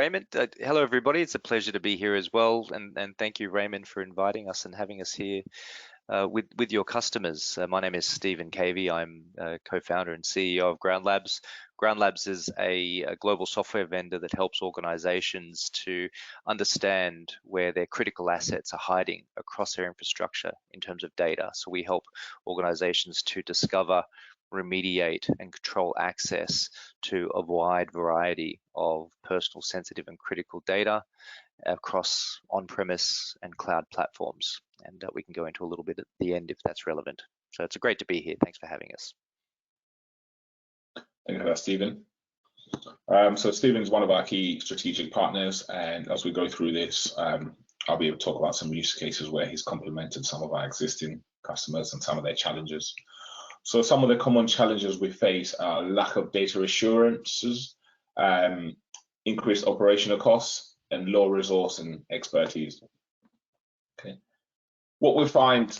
Raymond. Hello, everybody. It's a pleasure to be here as well. And thank you, Raymond, for inviting us and having us here with your customers. My name is Stephen Cavey. I'm co-founder and CEO of Ground Labs. Ground Labs is a global software vendor that helps organizations to understand where their critical assets are hiding across their infrastructure in terms of data. So we help organizations to discover, remediate, and control access to a wide variety of personal, sensitive, and critical data across on-premise and cloud platforms. And we can go into a little bit at the end if that's relevant. So it's great to be here. Thanks for having us. Thank you for that, Stephen. So Stephen is one of our key strategic partners, and as we go through this, I'll be able to talk about some use cases where he's complemented some of our existing customers and some of their challenges. So some of the common challenges we face are lack of data assurances, increased operational costs, and low resource and expertise. Okay. What we find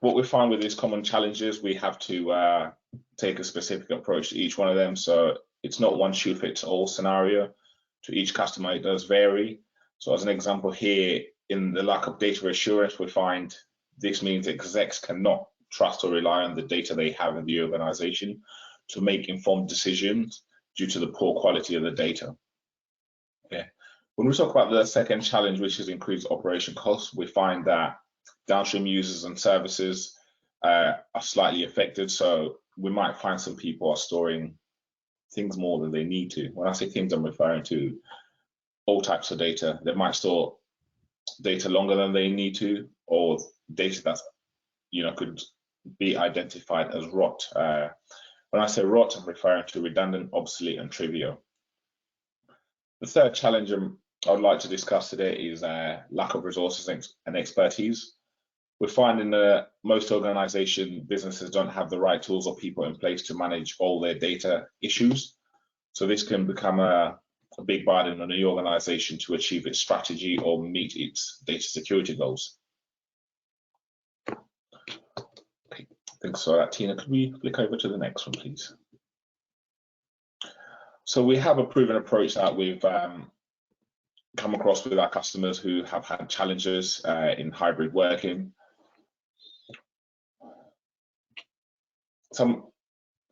with these common challenges, we have to take a specific approach to each one of them. So it's not one shoe fits all scenario. To each customer, it does vary. So as an example here, in the lack of data assurance, we find this means execs cannot trust or rely on the data they have in the organization to make informed decisions due to the poor quality of the data. Okay. When we talk about the second challenge, which is increased operation costs, we find that downstream users and services are slightly affected. So we might find some people are storing things more than they need to. When I say things, I'm referring to all types of data. They might store data longer than they need to, or data that could be identified as rot. When I say rot, I'm referring to redundant, obsolete, and trivial. The third challenge I would like to discuss today is lack of resources and expertise. We're finding that most organization businesses don't have the right tools or people in place to manage all their data issues. So this can become a big burden on the organization to achieve its strategy or meet its data security goals. Okay, thanks for that, Tina. Could we flick over to the next one, please? So we have a proven approach that we've come across with our customers who have had challenges in hybrid working. Some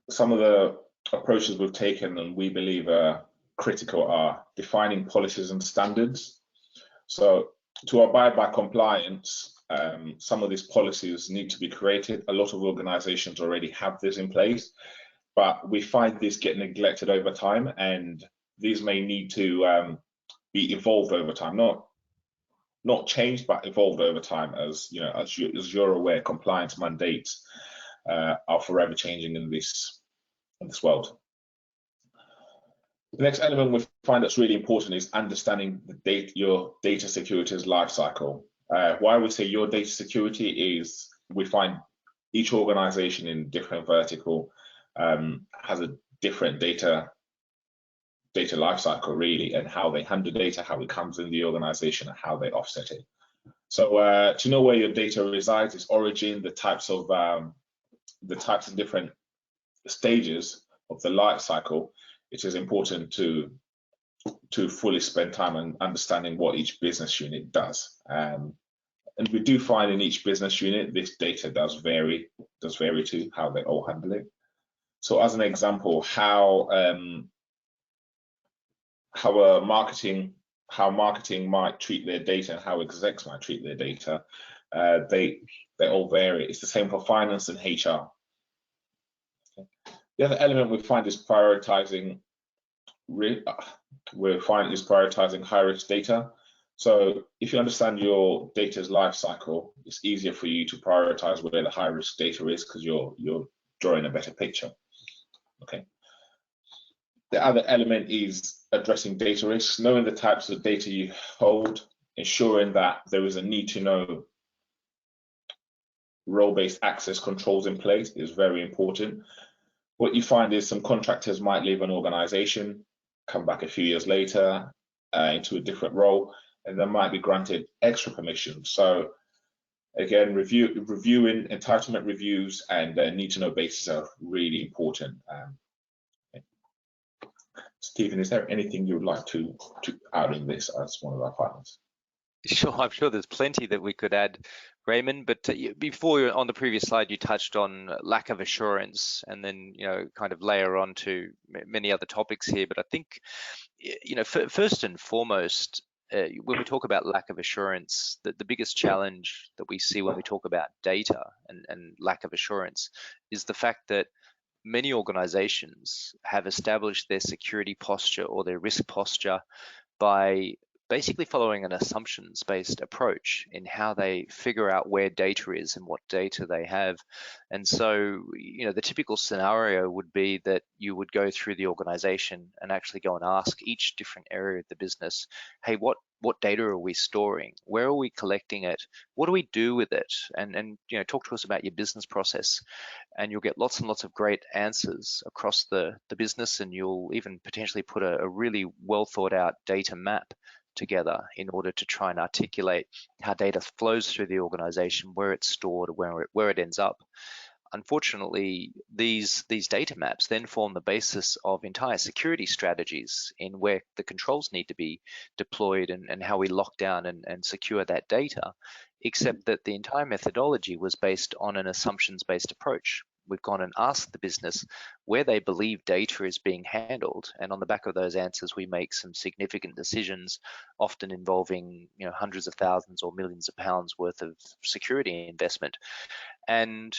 of the approaches we've taken and we believe are critical are defining policies and standards. So to abide by compliance, some of these policies need to be created. A lot of organizations already have this in place, but we find this get neglected over time, and these may need to be evolved over time, not changed, but evolved over time. As you're aware, compliance mandates are forever changing in this world. The next element we find that's really important is understanding your data security's life cycle. Why we say your data security is we find each organization in different vertical has a different data life cycle, really, and how they handle data, how it comes in the organization, and how they offset it. So to know where your data resides, its origin, the types of different stages of the life cycle, it is important to fully spend time on understanding what each business unit does. And we do find in each business unit, this data does vary to how they all handle it. So as an example, how marketing might treat their data and how execs might treat their data, they all vary. It's the same for finance and HR. Okay. The other element we find is prioritizing high-risk data. So if you understand your data's life cycle, it's easier for you to prioritize where the high-risk data is because you're drawing a better picture. Okay. The other element is addressing data risks, knowing the types of data you hold, ensuring that there is a need to know role-based access controls in place is very important. What you find is some contractors might leave an organization, come back a few years later into a different role, and they might be granted extra permissions. So again, reviewing entitlement reviews and need to know basis are really important. Okay. Stephen, is there anything you would like to add in this as one of our partners? Sure, I'm sure there's plenty that we could add, Raymond. But before, on the previous slide, you touched on lack of assurance, and then kind of layer on to many other topics here. But I think first and foremost, when we talk about lack of assurance, the biggest challenge that we see when we talk about data and lack of assurance is the fact that many organizations have established their security posture or their risk posture by basically following an assumptions-based approach in how they figure out where data is and what data they have. And so, the typical scenario would be that you would go through the organization and actually go and ask each different area of the business, hey, what data are we storing? Where are we collecting it? What do we do with it? And talk to us about your business process. And you'll get lots and lots of great answers across the business, and you'll even potentially put a really well thought out data map together in order to try and articulate how data flows through the organization, where it's stored, where it ends up. Unfortunately, these data maps then form the basis of entire security strategies in where the controls need to be deployed and how we lock down and secure that data, except that the entire methodology was based on an assumptions-based approach. We've gone and asked the business where they believe data is being handled, and on the back of those answers, we make some significant decisions, often involving hundreds of thousands or millions of pounds worth of security investment. And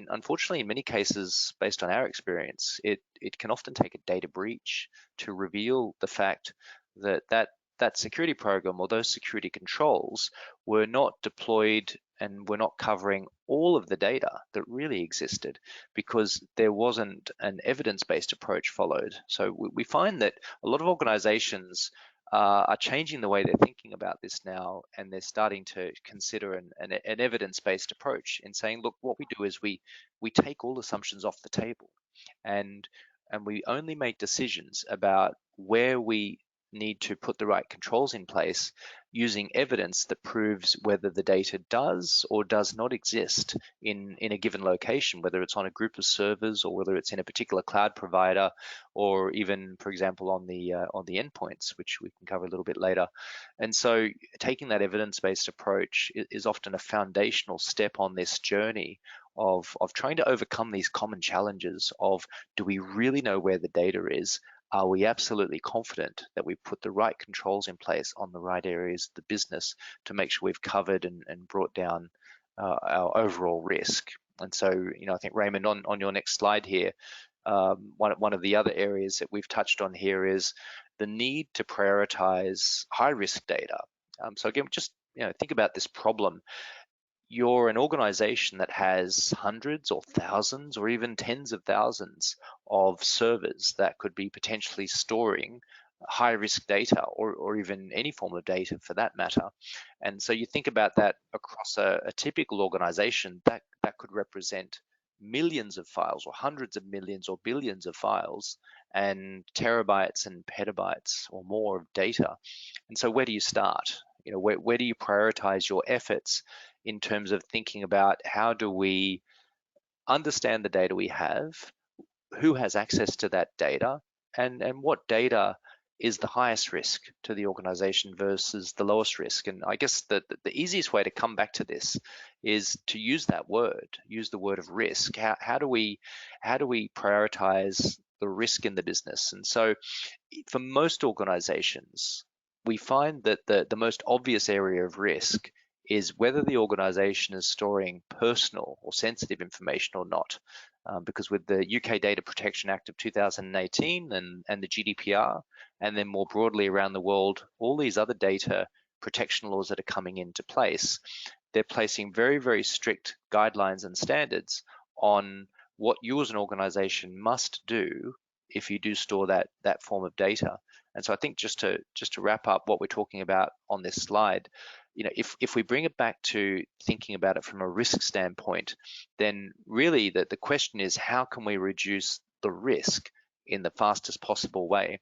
unfortunately, in many cases, based on our experience, it can often take a data breach to reveal the fact that security program or those security controls were not deployed and were not covering all of the data that really existed because there wasn't an evidence-based approach followed. So we find that a lot of organizations are changing the way they're thinking about this now, and they're starting to consider an evidence-based approach in saying, look, what we do is we take all assumptions off the table, and we only make decisions about where we need to put the right controls in place using evidence that proves whether the data does or does not exist in a given location, whether it's on a group of servers or whether it's in a particular cloud provider, or even, for example, on the endpoints, which we can cover a little bit later. And so taking that evidence-based approach is often a foundational step on this journey of trying to overcome these common challenges of, do we really know where the data is? Are we absolutely confident that we put the right controls in place on the right areas of the business to make sure we've covered and brought down our overall risk? And so, I think, Raymond, on your next slide here, one of the other areas that we've touched on here is the need to prioritize high-risk data. So again, just think about this problem. You're an organization that has hundreds or thousands or even tens of thousands of servers that could be potentially storing high risk data or even any form of data for that matter. And so you think about that across a typical organization, that could represent millions of files or hundreds of millions or billions of files and terabytes and petabytes or more of data. And so where do you start? Where do you prioritize your efforts in terms of thinking about how do we understand the data we have, who has access to that data, and what data is the highest risk to the organization versus the lowest risk? And I guess the easiest way to come back to this is to use the word of risk. How do we prioritize the risk in the business? And so for most organizations, we find that the most obvious area of risk is whether the organization is storing personal or sensitive information or not. Because with the UK Data Protection Act of 2018 and the GDPR, and then more broadly around the world, all these other data protection laws that are coming into place, they're placing very, very strict guidelines and standards on what you as an organization must do if you do store that form of data. And so I think just to wrap up what we're talking about on this slide, if we bring it back to thinking about it from a risk standpoint, then really the question is, how can we reduce the risk in the fastest possible way?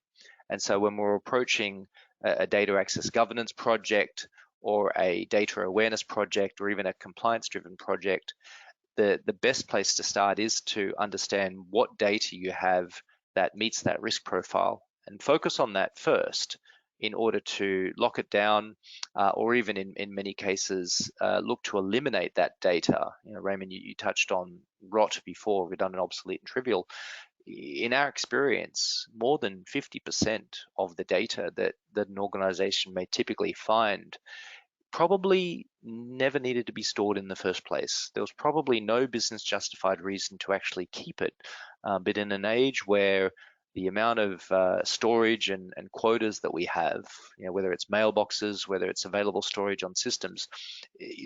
And so when we're approaching a data access governance project or a data awareness project or even a compliance-driven project, the best place to start is to understand what data you have that meets that risk profile, and focus on that first in order to lock it down, or even in many cases, look to eliminate that data. Raymond, you touched on rot before, redundant, obsolete, and trivial. In our experience, more than 50% of the data that an organization may typically find probably never needed to be stored in the first place. There was probably no business justified reason to actually keep it. But in an age where the amount of storage and quotas that we have, whether it's mailboxes, whether it's available storage on systems,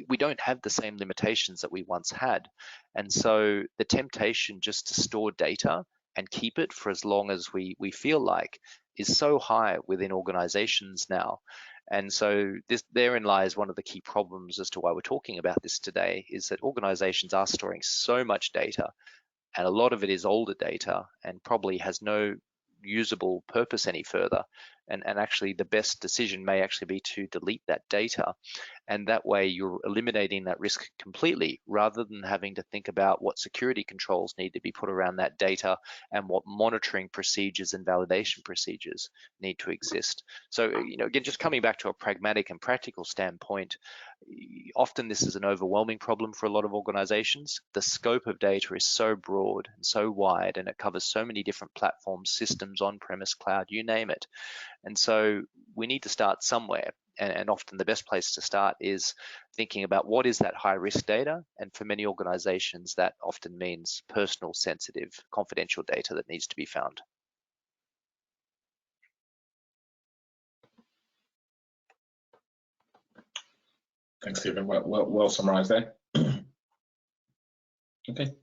we don't have the same limitations that we once had. And so the temptation just to store data and keep it for as long as we feel like is so high within organizations now. And so therein lies one of the key problems as to why we're talking about this today, is that organizations are storing so much data, and a lot of it is older data and probably has no usable purpose any further. And actually the best decision may actually be to delete that data. And that way you're eliminating that risk completely, rather than having to think about what security controls need to be put around that data and what monitoring procedures and validation procedures need to exist. So, again, just coming back to a pragmatic and practical standpoint, often this is an overwhelming problem for a lot of organizations. The scope of data is so broad and so wide, and it covers so many different platforms, systems, on-premise, cloud, you name it. And so we need to start somewhere. And often the best place to start is thinking about what is that high risk data. And for many organizations, that often means personal, sensitive, confidential data that needs to be found. Thanks, Stephen. Well summarized there. Okay.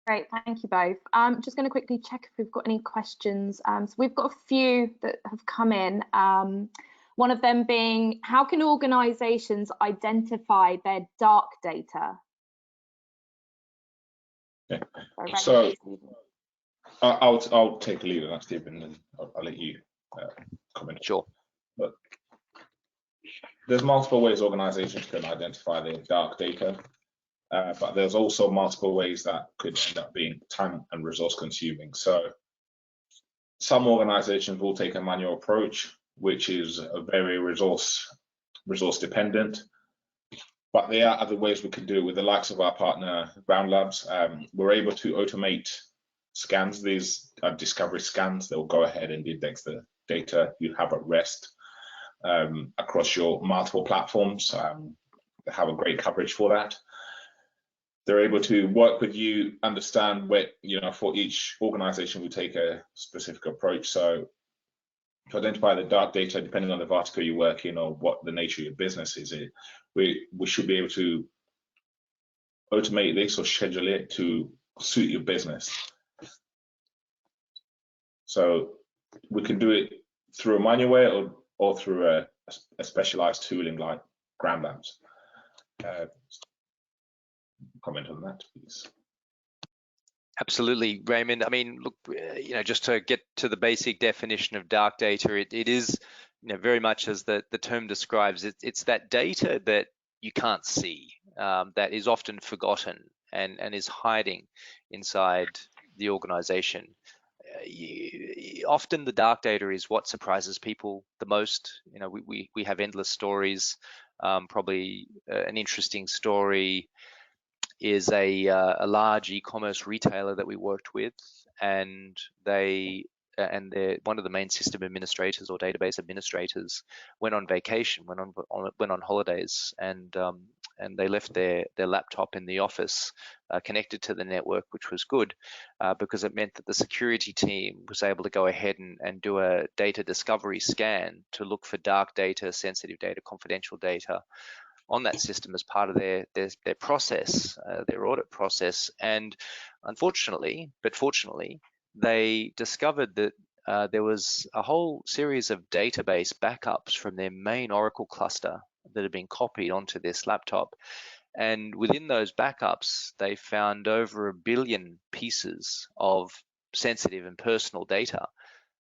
Great, thank you both. Just going to quickly check if we've got any questions. So we've got a few that have come in. One of them being, how can organizations identify their dark data? Okay. So I'll take the lead on that, Stephen, and I'll let you comment. Sure. But there's multiple ways organizations can identify their dark data. But there's also multiple ways that could end up being time and resource consuming. So some organizations will take a manual approach, which is a very resource dependent. But there are other ways we can do it with the likes of our partner, Ground Labs. We're able to automate scans, these discovery scans. They'll go ahead and index the data you have at rest across your multiple platforms. They have a great coverage for that. They're able to work with you, understand where, for each organization we take a specific approach. So to identify the dark data, depending on the vertical you work in or what the nature of your business is, we should be able to automate this or schedule it to suit your business. So we can do it through a manual way or through a specialized tooling like Ground Labs. Comment on that, please. Absolutely, Raymond. I mean, look, just to get to the basic definition of dark data, it is, very much as the term describes, it's that data that you can't see, that is often forgotten and is hiding inside the organization. Often the dark data is what surprises people the most. We have endless stories. Probably an interesting story is a large e-commerce retailer that we worked with, and they're one of the main system administrators or database administrators went on vacation, went on holidays, and they left their laptop in the office connected to the network, which was good because it meant that the security team was able to go ahead and do a data discovery scan to look for dark data, sensitive data, confidential data on that system as part of their process, their audit process. And unfortunately, but fortunately, they discovered that there was a whole series of database backups from their main Oracle cluster that had been copied onto this laptop. And within those backups, they found over 1 billion pieces of sensitive and personal data.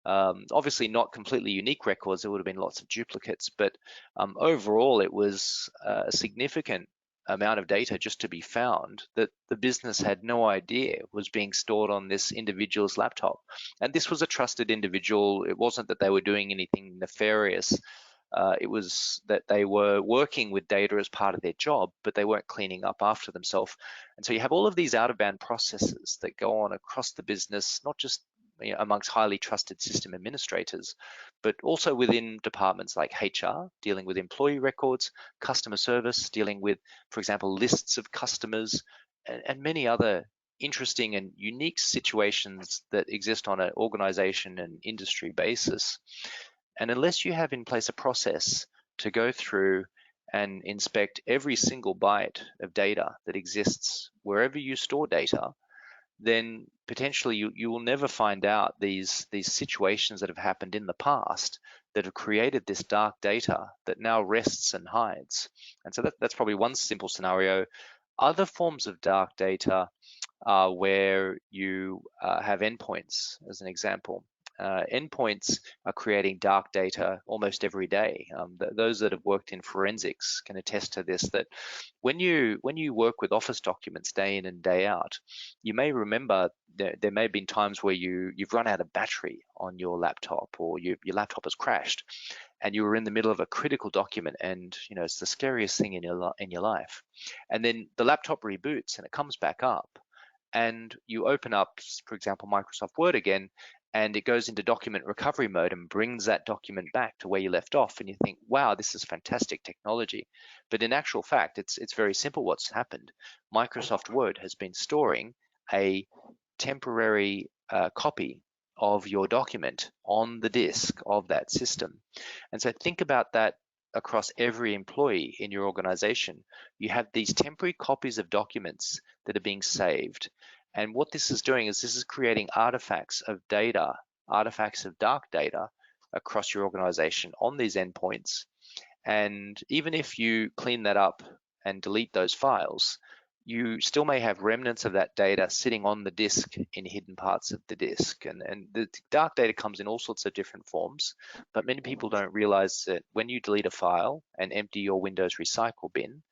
Obviously not completely unique records, there would have been lots of duplicates, but overall it was a significant amount of data just to be found that the business had no idea was being stored on this individual's laptop. And this was a trusted individual. It wasn't that they were doing anything nefarious. It was that they were working with data as part of their job, but they weren't cleaning up after themselves. And so you have all of these out-of-band processes that go on across the business, not just amongst highly trusted system administrators, but also within departments like HR, dealing with employee records, customer service, dealing with, for example, lists of customers, and many other interesting and unique situations that exist on an organization and industry basis. And unless you have in place a process to go through and inspect every single byte of data that exists wherever you store data, then potentially you will never find out these situations that have happened in the past that have created this dark data that now rests and hides. And so that's probably one simple scenario. Other forms of dark data are where you have endpoints, as an example. Endpoints are creating dark data almost every day. Those that have worked in forensics can attest to this, that when you work with office documents day in and day out, you may remember there may have been times where you've run out of battery on your laptop, or your laptop has crashed, and you were in the middle of a critical document, and it's the scariest thing in your life. And then the laptop reboots and it comes back up, and you open up, for example, Microsoft Word again, and it goes into document recovery mode and brings that document back to where you left off, and you think, wow, this is fantastic technology. But in actual fact, it's very simple what's happened. Microsoft Word has been storing a temporary copy of your document on the disk of that system. And so think about that across every employee in your organization. You have these temporary copies of documents that are being saved. And what this is doing is this is creating artifacts of data, artifacts of dark data across your organization on these endpoints. And even if you clean that up and delete those files, you still may have remnants of that data sitting on the disk in hidden parts of the disk. And the dark data comes in all sorts of different forms, but many people don't realize that when you delete a file and empty your Windows recycle bin,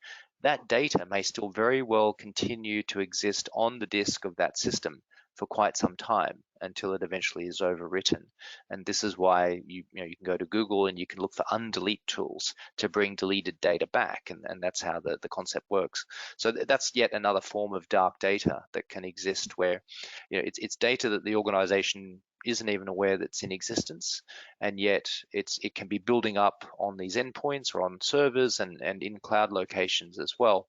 that data may still very well continue to exist on the disk of that system for quite some time until it eventually is overwritten. And this is why you can go to Google and you can look for undelete tools to bring deleted data back, and that's how the concept works. So that's yet another form of dark data that can exist, where it's data that the organization isn't even aware that's in existence, and yet it can be building up on these endpoints or on servers and in cloud locations as well.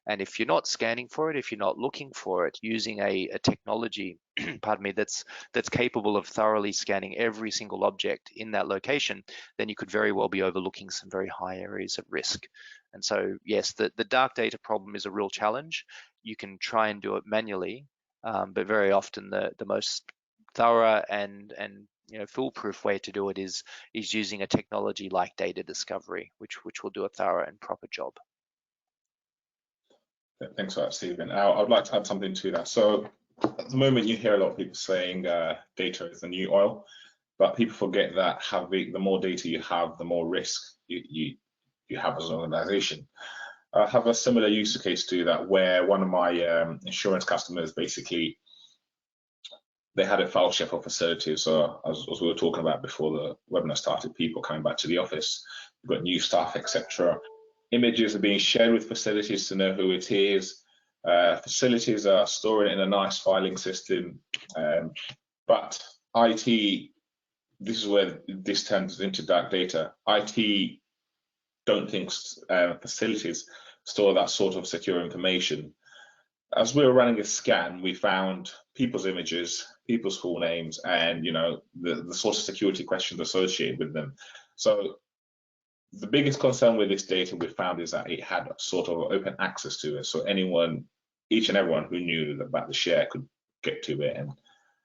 And if you're not scanning for it, if you're not looking for it, using a technology, pardon me, that's capable of thoroughly scanning every single object in that location, then you could very well be overlooking some very high areas of risk. And so, yes, the dark data problem is a real challenge. You can try and do it manually, but very often the most thorough and foolproof way to do it is using a technology like data discovery, which will do a thorough and proper job. Thanks for that, Stephen. I'd like to add something to that. So at the moment, you hear a lot of people saying data is the new oil, but people forget that the more data you have, the more risk you have as an organization. I have a similar use case to that, where one of my insurance customers, basically, they had a file share for facilities. So as we were talking about before the webinar started, people coming back to the office, we've got new staff, etc. Images are being shared with facilities to know who it is. Facilities are storing it in a nice filing system. But IT, this is where this turns into dark data. IT don't think facilities store that sort of secure information. As we were running a scan, we found people's images, people's full names, and the sort of security questions associated with them. So the biggest concern with this data we found is that it had sort of open access to it. So anyone, each and everyone who knew about the share could get to it and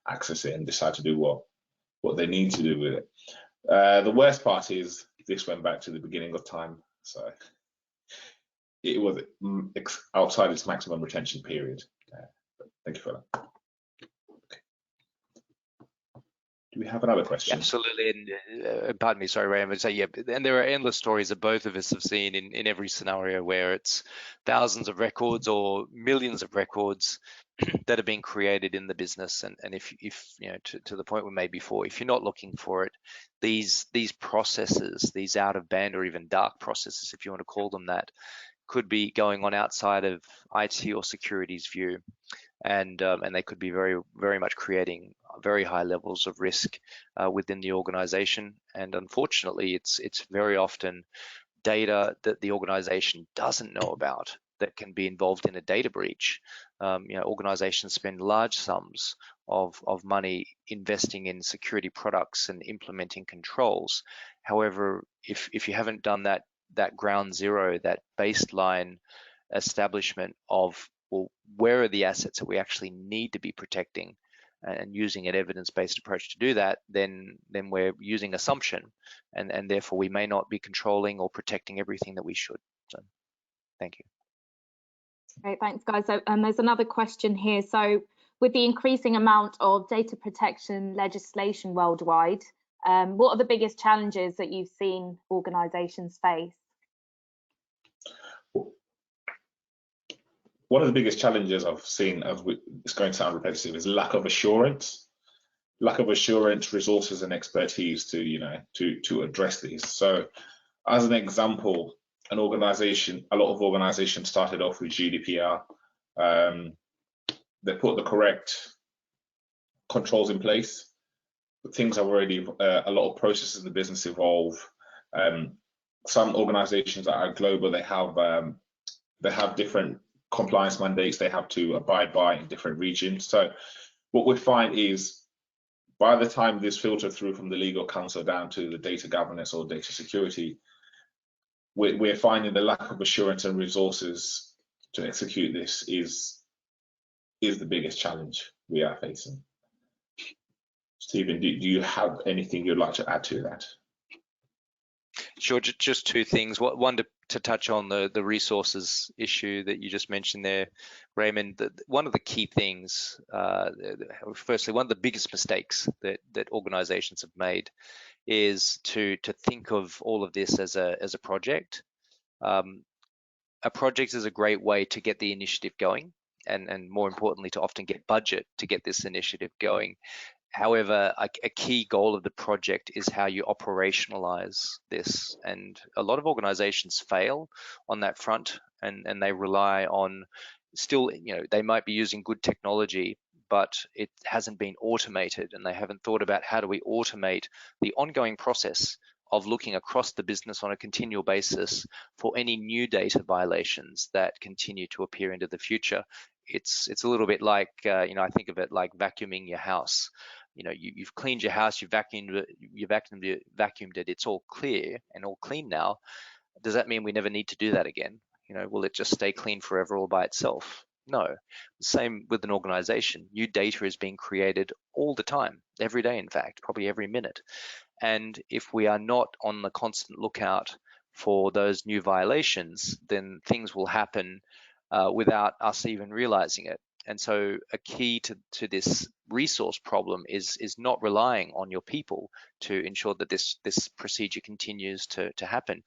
access it and decide to do what they need to do with it. The worst part is this went back to the beginning of time. So it was outside its maximum retention period. Thank you for that. Do we have another question? Absolutely, and pardon me, sorry, Ray, I would say, yeah, and there are endless stories that both of us have seen in every scenario where it's thousands of records or millions of records that are being created in the business. And if you know, to the point we made before, if you're not looking for it, these processes, these out of band or even dark processes, if you want to call them that, could be going on outside of IT or security's view. And they could be very much creating very high levels of risk within the organization. And unfortunately, it's very often data that the organization doesn't know about that can be involved in a data breach. You know, organizations spend large sums of money investing in security products and implementing controls. However, if you haven't done that ground zero, that baseline establishment of, well, where are the assets that we actually need to be protecting, and using an evidence-based approach to do that, then we're using assumption, and therefore we may not be controlling or protecting everything that we should. So thank you. Great, thanks guys. So there's another question here. So with the increasing amount of data protection legislation worldwide, what are the biggest challenges that you've seen organizations face? One of the biggest challenges I've seen, it's going to sound repetitive, is lack of assurance. Lack of assurance, resources, and expertise to address these. So, as an example, a lot of organizations started off with GDPR. They put the correct controls in place, but things have already, a lot of processes in the business evolve. Some organizations that are global, they have different compliance mandates they have to abide by in different regions. So what we find is, by the time this filters through from the legal counsel down to the data governance or data security, we're finding the lack of assurance and resources to execute this is the biggest challenge we are facing. Stephen, do you have anything you'd like to add to that? Sure, just two things. One, to touch on the resources issue that you just mentioned there, Raymond. One of the key things, firstly, one of the biggest mistakes that organizations have made is to think of all of this as a project. A project is a great way to get the initiative going, and more importantly, to often get budget to get this initiative going. However, a key goal of the project is how you operationalize this, and a lot of organizations fail on that front, and they rely on, still, you know, they might be using good technology, but it hasn't been automated, and they haven't thought about how do we automate the ongoing process of looking across the business on a continual basis for any new data violations that continue to appear into the future. It's a little bit like, you know, I think of it like vacuuming your house. You know, you've cleaned your house, you've vacuumed it, it's all clear and all clean now. Does that mean we never need to do that again? You know, will it just stay clean forever all by itself? No. Same with an organization. New data is being created all the time, every day, in fact, probably every minute. And if we are not on the constant lookout for those new violations, then things will happen without us even realizing it. And so a key to this resource problem is not relying on your people to ensure that this procedure continues to happen.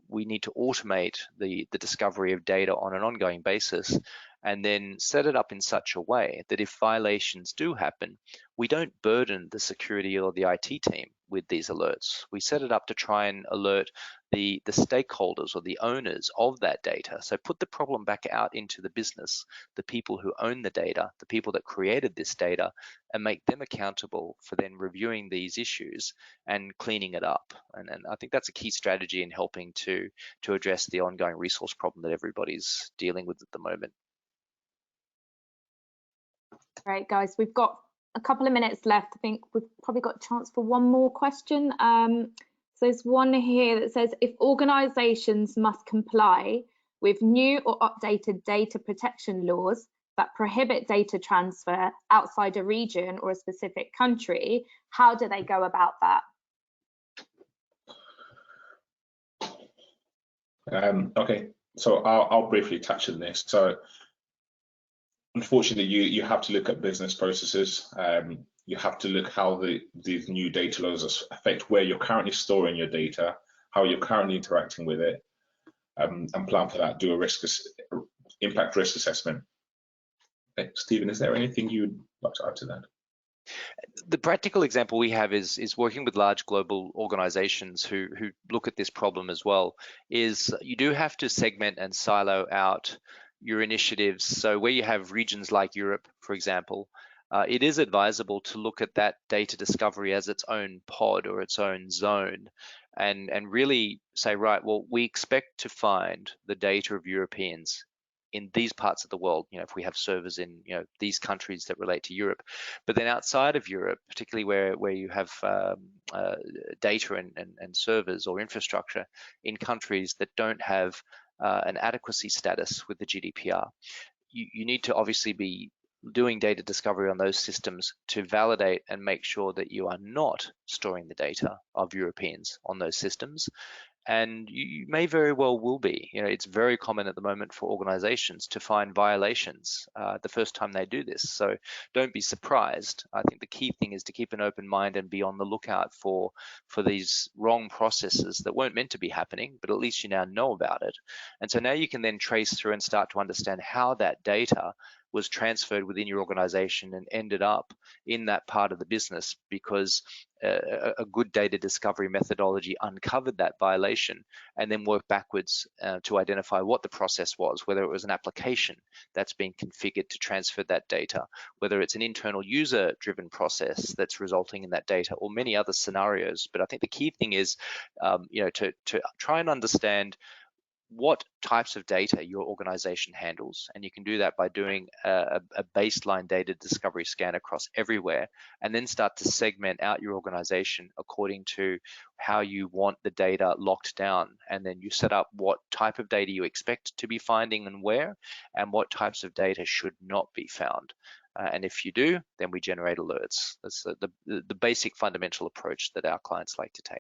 We need to automate the discovery of data on an ongoing basis, and then set it up in such a way that if violations do happen, we don't burden the security or the IT team with these alerts. We set it up to try and alert the stakeholders or the owners of that data. So put the problem back out into the business, the people who own the data, the people that created this data, and make them accountable for then reviewing these issues and cleaning it up. And I think that's a key strategy in helping to address the ongoing resource problem that everybody's dealing with at the moment. Great, guys. We've got a couple of minutes left. I think we've probably got a chance for one more question. So there's one here that says, if organizations must comply with new or updated data protection laws that prohibit data transfer outside a region or a specific country, how do they go about that? Okay, so I'll briefly touch on this. So unfortunately, you have to look at business processes. You have to look how these new data laws affect where you're currently storing your data, how you're currently interacting with it, and plan for that. Do a impact risk assessment. Okay, Stephen, is there anything you'd like to add to that? The practical example we have is working with large global organizations who look at this problem as well, is you do have to segment and silo out your initiatives. So where you have regions like Europe, for example, it is advisable to look at that data discovery as its own pod or its own zone, and really say, right, well, we expect to find the data of Europeans in these parts of the world, if we have servers in these countries that relate to Europe. But then outside of Europe, particularly where you have data and servers or infrastructure in countries that don't have an adequacy status with the GDPR, you need to obviously be doing data discovery on those systems to validate and make sure that you are not storing the data of Europeans on those systems. And you may very well will be. It's very common at the moment for organizations to find violations the first time they do this. So don't be surprised. I think the key thing is to keep an open mind and be on the lookout for these wrong processes that weren't meant to be happening, but at least you now know about it. And so now you can then trace through and start to understand how that data was transferred within your organization and ended up in that part of the business, because a good data discovery methodology uncovered that violation, and then work backwards to identify what the process was, whether it was an application that's been configured to transfer that data, whether it's an internal user-driven process that's resulting in that data, or many other scenarios. But I think the key thing is, to try and understand what types of data your organization handles. And you can do that by doing a baseline data discovery scan across everywhere, and then start to segment out your organization according to how you want the data locked down. And then you set up what type of data you expect to be finding and where, and what types of data should not be found. And if you do, then we generate alerts. That's the basic fundamental approach that our clients like to take.